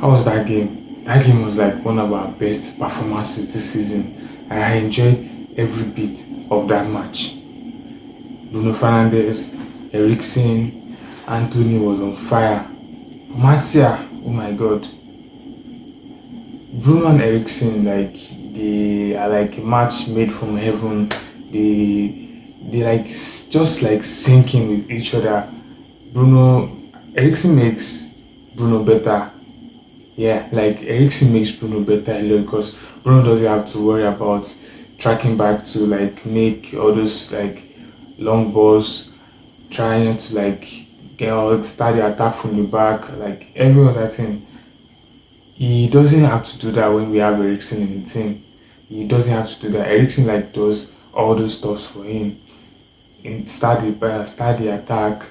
How was that game? That game was like one of our best performances this season. I enjoyed every bit of that match. Bruno Fernandes, Eriksen, Anthony was on fire. Matia, oh my god. Bruno and Eriksen, like they are like a match made from heaven. They like just like syncing with each other. Bruno Eriksen makes Bruno better. Yeah, like Eriksen makes Bruno better a lot because Bruno doesn't have to worry about tracking back to like make all those like long balls, trying to like get out, start the attack from the back, like every other thing. He doesn't have to do that when we have Eriksen in the team. He doesn't have to do that. Eriksen like does all those stuff for him. And start the attack,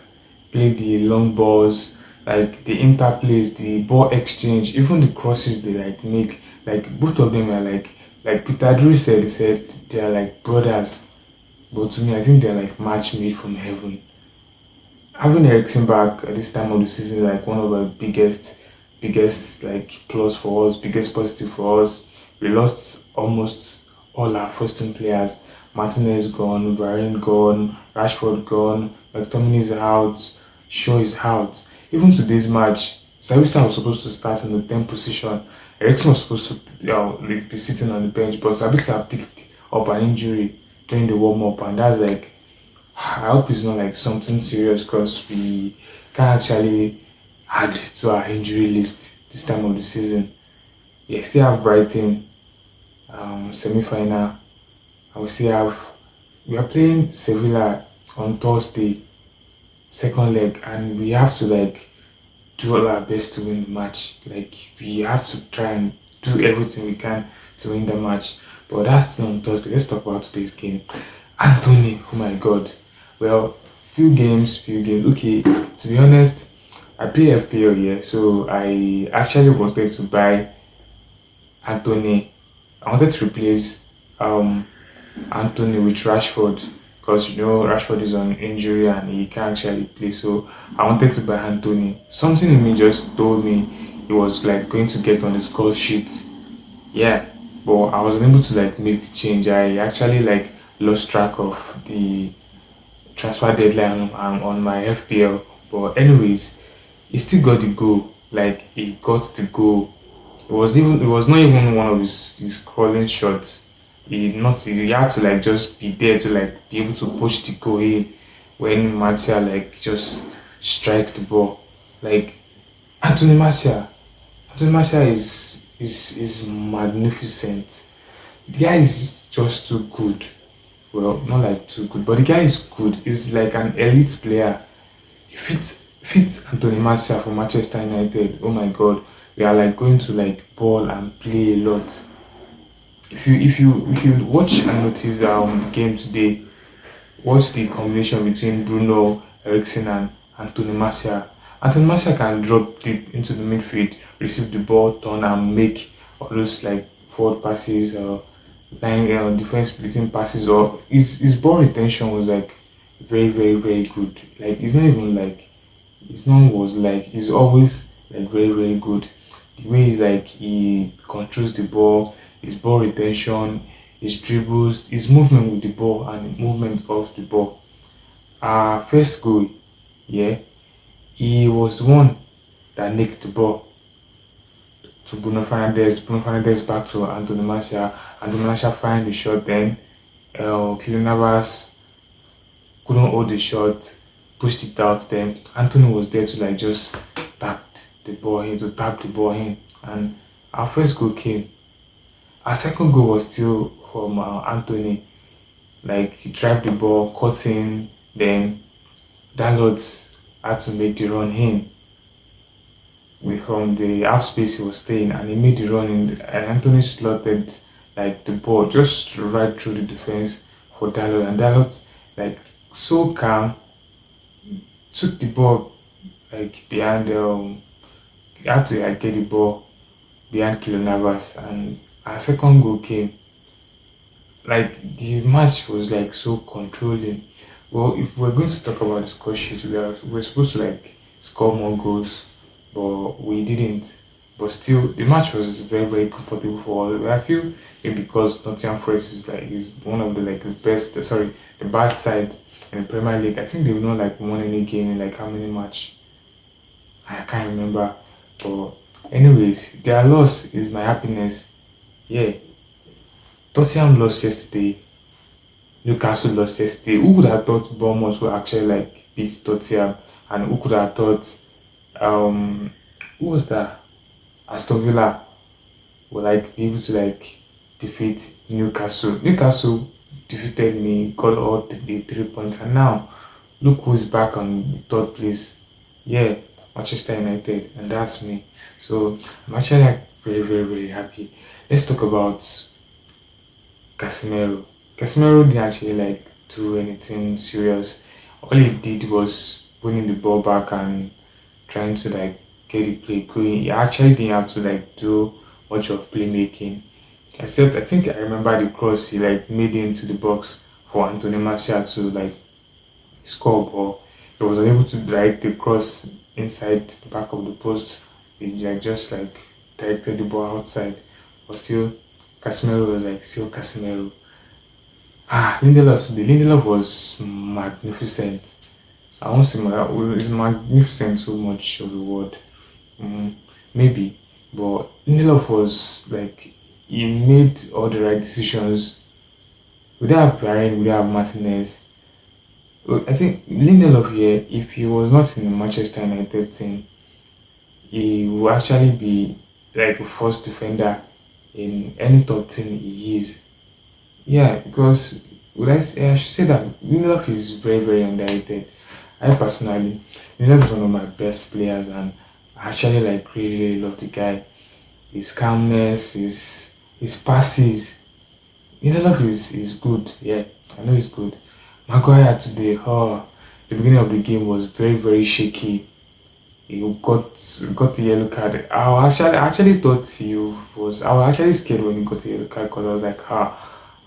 play the long balls, like the interplays, the ball exchange, even the crosses they like make. Like both of them are like Peter Drew said. He said they are like brothers. But to me, I think they're like match made from heaven. Having Eriksen back at this time of the season is like one of the biggest like plus for us, biggest positive for us. We lost almost all our first team players. Martinez gone, Varane gone, Rashford gone, McTominay is out, Shaw is out. Even today's match, Sabitzer was supposed to start in the 10th position. Eriksen was supposed to like, be sitting on the bench, but Sabitzer picked up an injury during the warm up, and that's like I hope it's not like something serious because we can actually add to our injury list this time of the season. We still have Brighton semi final, and we are playing Sevilla on Thursday, second leg, and we have to like do all our best to win the match. Like we have to try and do everything we can to win the match. But that's still on Thursday. Let's talk about today's game. Anthony, oh my god. Well, few games. Okay, to be honest, I play FPL here, so I actually wanted to buy Anthony. I wanted to replace um Anthony with Rashford because you know Rashford is on injury and he can't actually play. So I wanted to buy Anthony. Something in me just told me he was like going to get on the score sheet. Yeah, but I was unable to like make the change. I actually like lost track of the transfer deadline on my FPL. But anyways, he still got the goal. Like he got the goal. It was not even one of his calling shots. He had to like just be there to like be able to push the goal in when Martial like just strikes the ball. Like Anthony Martial. Anthony Martial is magnificent. The guy is just too good. Well, not like too good, but the guy is good. He's like an elite player. He fits Anthony Martial for Manchester United. Oh my god, we are like going to like ball and play a lot. If you watch and notice the game today, watch the combination between Bruno Eriksen and Antony Martial. Antony Martial can drop deep into the midfield, receive the ball, turn and make all those like forward passes or line defense splitting passes, or his ball retention was like very good. Like it's not even like his none was like he's always like very good. The way he's like he controls the ball, his ball retention, his dribbles, his movement with the ball and movement off the ball. Our first goal, yeah, he was the one that nicked the ball to Bruno Fernandes. Bruno Fernandes back to Anthony Martial. Anthony Martial find the shot. Then Kylian Navas couldn't hold the shot, pushed it out. Then Anthony was there to like just tap the ball in, and our first goal came. Our second goal was still from Anthony. Like he drive the ball, caught in, then Dalot had to make the run in from the half space he was staying, and he made the run in, and Anthony slotted like the ball just right through the defense for Dalot, and Dalot like so calm took the ball like behind he had to like get the ball behind Kylian Navas, and our second goal came. Like the match was like so controlling. Well, if we're going to talk about we're supposed to like score more goals, but we didn't. but still the match was very very comfortable for us. I feel it because Nottingham Forest is one of the like the best the bad side in the Premier League. I think they've not like won any game in like how many match I can't remember. But anyways, their loss is my happiness. Yeah, Tottenham lost yesterday. Newcastle lost yesterday. Who would have thought Bournemouth would actually like beat Tottenham? And who could have thought um who was that? Aston Villa will like be able to like defeat Newcastle. Newcastle defeated me, got all the 3 points, and now look who's back on the third place. Yeah, Manchester United, and that's me. So I'm actually like very very very happy. Let's talk about Casemiro. Casemiro didn't actually like do anything serious. All he did was winning the ball back and trying to like get the play going. He actually didn't have to like do much of playmaking. Except I think I remember the cross he like made into the box for Antony to like score, but he was unable to direct the cross inside the back of the post. He like just like directed the ball outside. But still Casemiro was like still Casemiro. Lindelof today. Lindelof was magnificent. I won't say it's magnificent so much of the word. Mm, maybe. But Lindelof was like he made all the right decisions. We don't have Varane, we don't have Martinez. Well, I think Lindelof here, if he was not in the Manchester United team, he will actually be like a first defender in any top team he is. Yeah, because I should say that Lindelof is very very underrated. I personally, Lindelof is one of my best players, and I actually like really really love the guy. His calmness, his passes. Lindelof is good. Yeah, I know he's good. Maguire today, the beginning of the game was very very shaky. He got the yellow card. I actually thought I was actually scared when he got the yellow card because I was like, how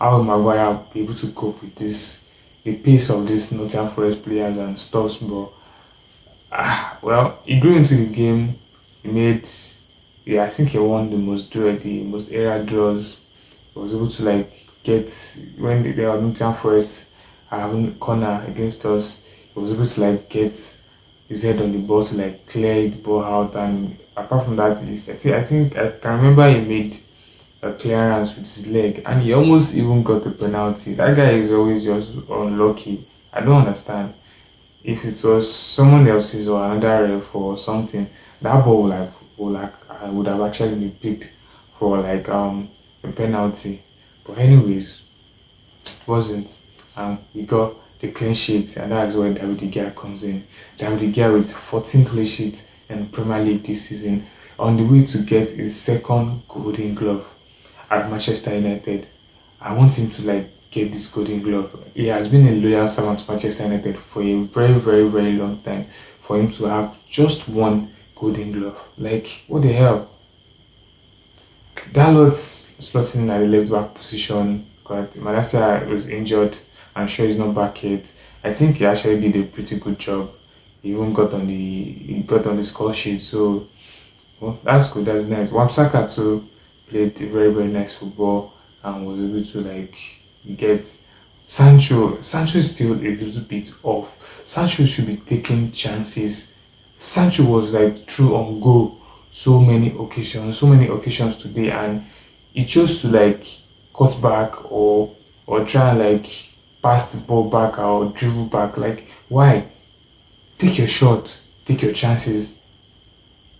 will Maguire be able to cope with this, the pace of these Nottingham Forest players and stuff? But well, he grew into the game. He made, yeah, I think he won the most area draws. He was able to like get when they were Nottingham Forest having a corner against us. He was able to like get his head on the ball to like clear the ball out. And apart from that, I think I can remember he made a clearance with his leg, and he almost even got the penalty. That guy is always just unlucky. I don't understand. If it was someone else's or another ref or something, that ball would like I would have actually been picked for like a penalty. But anyways, it wasn't. We got the clean sheet, and that's where David De Gea comes in. David De Gea with 14 clean sheets in Premier League this season, on the way to get his second Golden Glove at Manchester United. I want him to like get this Golden Glove. He has been a loyal servant to Manchester United for a very, very, very long time. For him to have just one Golden Glove, like what the hell? Dalot slotting at the left back position. But Malacia was injured. I'm sure he's not back yet. I think he actually did a pretty good job. He got on the score sheet. So well, that's good. That's nice. Wamsaka too played very very nice football and was able to like get Sancho. Sancho is still a little bit off. Sancho should be taking chances. Sancho was like true on goal so many occasions today, and he chose to like cut back or try and like pass the ball back or dribble back. Like why? Take your shot, take your chances.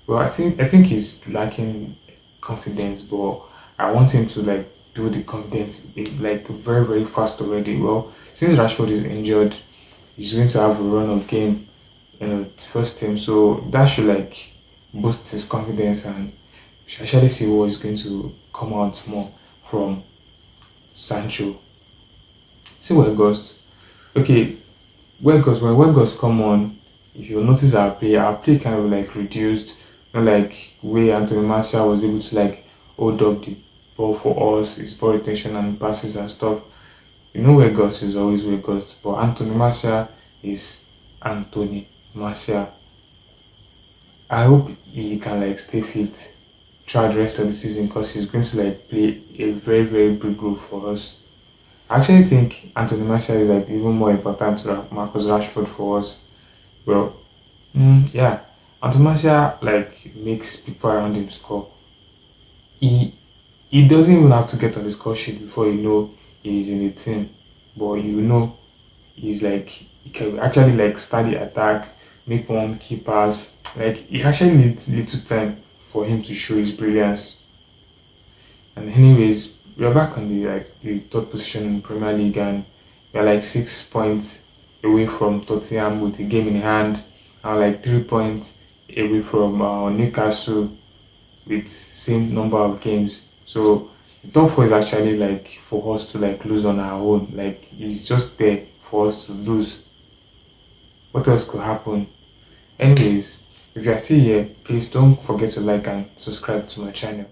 Well, I think he's lacking confidence, but I want him to like build the confidence like very very fast already. Well, since Rashford is injured, he's going to have a run of game, first team, so that should like boost his confidence, and we should actually see what is going to come out more from Sancho. See where it goes. Okay, when where goes come on, if you notice our play kind of like reduced, not like way Anthony Martial was able to like hold up the ball for us, his ball retention and passes and stuff. You know where Gus is always where Gus, but Anthony Martial is Anthony Martial. I hope he can like stay fit. throughout the rest of the season because he's going to like play a very very big role for us. I actually think Anthony Martial is like even more important to Marcus Rashford for us. Well, yeah, Anthony Martial like makes people around him score. He he doesn't even have to get on the score sheet before you know he's in the team, but you know he's like he can actually like start the attack, make one key pass. Like he actually needs little time for him to show his brilliance. And anyways, we are back on the third position in Premier League, and we are like 6 points away from Tottenham with a game in hand, and like 3 points away from Newcastle with same number of games. So the top four is actually like for us to like lose on our own. Like it's just there for us to lose. What else could happen? Anyways, if you are still here, please don't forget to like and subscribe to my channel.